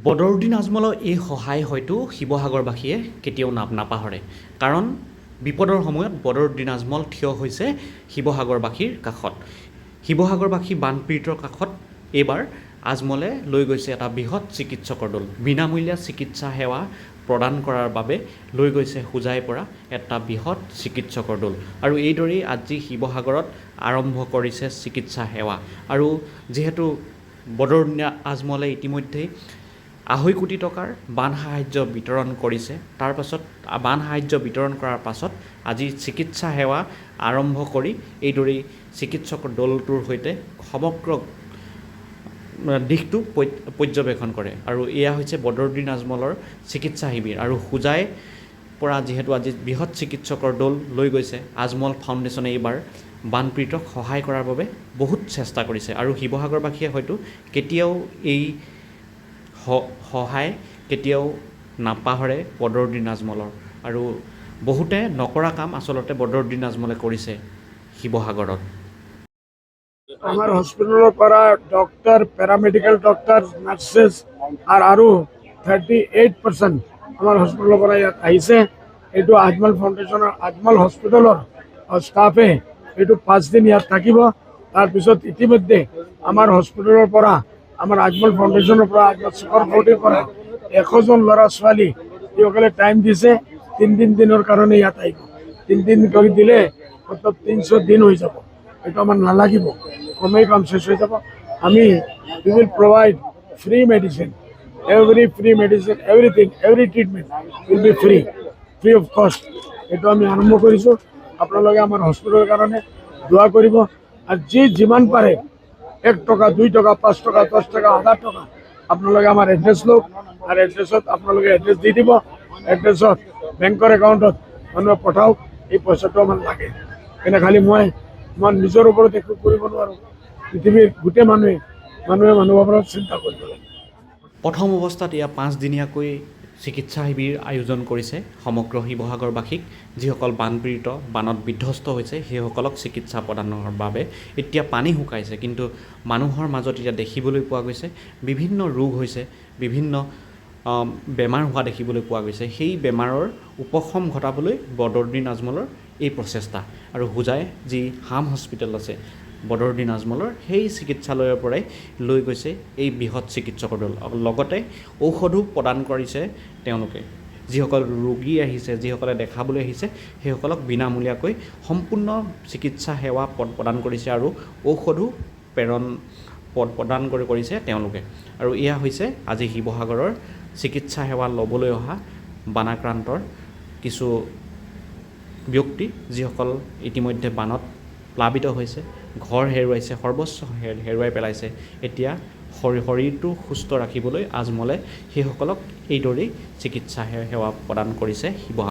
বদৰুদ্দিন আজমলৰ এই সহায় হয়তো শিৱসাগৰবাসীয়ে কেতিয়াও নাপাহৰে। কাৰণ বিপদৰ সময়ত বদৰুদ্দিন আজমল থিয় হৈছে শিৱসাগৰবাসীৰ কাষত। শিৱসাগৰবাসী বানপীড়িতৰ কাষত এইবাৰ আজমলে লৈ গৈছে এটা বৃহৎ চিকিৎসকৰ দল। বিনামূলীয়া চিকিৎসা সেৱা প্ৰদান কৰাৰ বাবে লৈ গৈছে হোজাইৰ পৰা এটা বৃহৎ চিকিৎসকৰ দল। আৰু এইদৰেই আজি শিৱসাগৰত আৰম্ভ কৰিছে চিকিৎসা সেৱা। আৰু যিহেতু বদৰুদ্দিন আজমলে ইতিমধ্যেই 2.5 কোটি টকাৰ বান সাহায্য বিতৰণ কৰিছে। তাৰ পাছত বান সাহায্য বিতৰণ কৰাৰ পাছত আজি চিকিৎসা সেৱা আৰম্ভ কৰি এইদৰেই চিকিৎসকৰ দলটোৰ সৈতে সমগ্ৰ দিশটো পৰ্যবেক্ষণ কৰে। আৰু এয়া হৈছে বদৰুদ্দিন আজমলৰ চিকিৎসা শিবিৰ। আৰু হোজাইৰ পৰা যিহেতু আজি বৃহৎ চিকিৎসকৰ দল লৈ গৈছে, আজমল ফাউণ্ডেশ্যনে এইবাৰ বানপীড়িতক সহায় কৰাৰ বাবে বহুত চেষ্টা কৰিছে। আৰু শিৱসাগৰবাসীয়ে হয়তো কেতিয়াও এই সহায় কেতিয়াও নাপাহৰে বদৰুদ্দিন আজমলৰ। আৰু বহুতে নকৰা কাম আচলতে বদৰুদ্দিন আজমলে কৰিছে শিৱসাগৰত। আমাৰ হসপিটালেৰ পৰা ডক্টৰ, প্যাৰামেডিক্যাল ডক্টৰ, নাৰ্সেস আৰু 38% আমাৰ হসপিটালেৰ পৰা ইয়াত আহিছে। এইটো আজমল ফাউণ্ডেশ্যনৰ আজমল হস্পিটালৰ ষ্টাফে এইটো 5 দিন ইয়াত থাকিব। তাৰপিছত ইতিমধ্যে আমাৰ হস্পিটালৰ পৰা আমাৰ আজমল ফাউণ্ডেশ্যনৰ পৰা আজমল চুপাৰ ফৰ্টিৰ পৰা 100 জন ল'ৰা ছোৱালী এইসকলে টাইম দিছে 3 দিনৰ কাৰণে ইয়াত আহিব। 3 দিন কৰি দিলে মতলব 300 দিন হৈ যাব। এটা আমার নালাগিব, কমেই কাম শেষ হয়ে যাব। আমি we will provide free medicine, free medicine, everything, every treatment will be free of cost. এটা আমি আরম্ভ কৰিছোঁ। আপোনালোকে আমাৰ হস্পিটেলৰ কাৰণে দোৱা কৰিব। আৰু যিমান পাৰে 1 টকা, 2 টকা, 5 টকা, 10 টকা, 1000 টকা আপোনালোকে আমাৰ এড্ৰেছ লওক। আৰু এড্ৰেছত আপোনালোকে এড্ৰেছ দি দিব। এড্ৰেছত বেংকৰ একাউণ্টত মানুহে পঠাওক। এই পইচাটো আমাৰ লাগে। এনে খালি মই নিজৰ ওপৰত একো কৰিব নোৱাৰোঁ। পৃথিৱীৰ গোটেই মানুহে মানুহৰ ওপৰত চিন্তা কৰিব লাগে। প্ৰথম অৱস্থাত এয়া 5 দিনীয়াকৈ চিকিৎসা শিবিৰ আয়োজন কৰিছে সমগ্ৰ শিৱসাগৰবাসীক। যিসকল বানপীড়িত, বানত বিধ্বস্ত হৈছে সেইসকলক চিকিৎসা প্ৰদানৰ বাবে। এতিয়া পানী শুকাইছে, কিন্তু মানুহৰ মাজত এতিয়া দেখিবলৈ পোৱা গৈছে বিভিন্ন ৰোগ হৈছে, বিভিন্ন বেমাৰ হোৱা দেখিবলৈ পোৱা গৈছে। সেই বেমাৰৰ উপশম ঘটাবলৈ বদৰুদ্দিন আজমলৰ এই প্ৰচেষ্টা। আৰু হোজাই যি হাম হস্পিটেল আছে বদৰুদ্দিন আজমলৰ, সেই চিকিৎসালয়ৰ পৰাই লৈ গৈছে এই বৃহৎ চিকিৎসকৰ দল। লগতে ঔষধো প্ৰদান কৰিছে তেওঁলোকে। যিসকল ৰোগী আহিছে, যিসকলে দেখাবলৈ আহিছে সেইসকলক বিনামূলীয়াকৈ সম্পূৰ্ণ চিকিৎসা সেৱা প্ৰদান কৰিছে আৰু ঔষধো প্ৰদান কৰিছে তেওঁলোকে। আৰু এয়া হৈছে আজি শিৱসাগৰৰ চিকিৎসা সেৱা ল'বলৈ অহা বানাক্ৰান্তৰ কিছু ব্যক্তি, যিসকল ইতিমধ্যে বানত প্লাবিত হৈছে, ঘৰ হেৰুৱাইছে, সৰ্বস্ব হেৰুৱাই পেলাইছে। এতিয়া শৰীৰটো সুস্থ ৰাখিবলৈ আজমলে সেইসকলক এইদৰেই চিকিৎসা সেৱা প্ৰদান কৰিছে শিৱসাগৰ।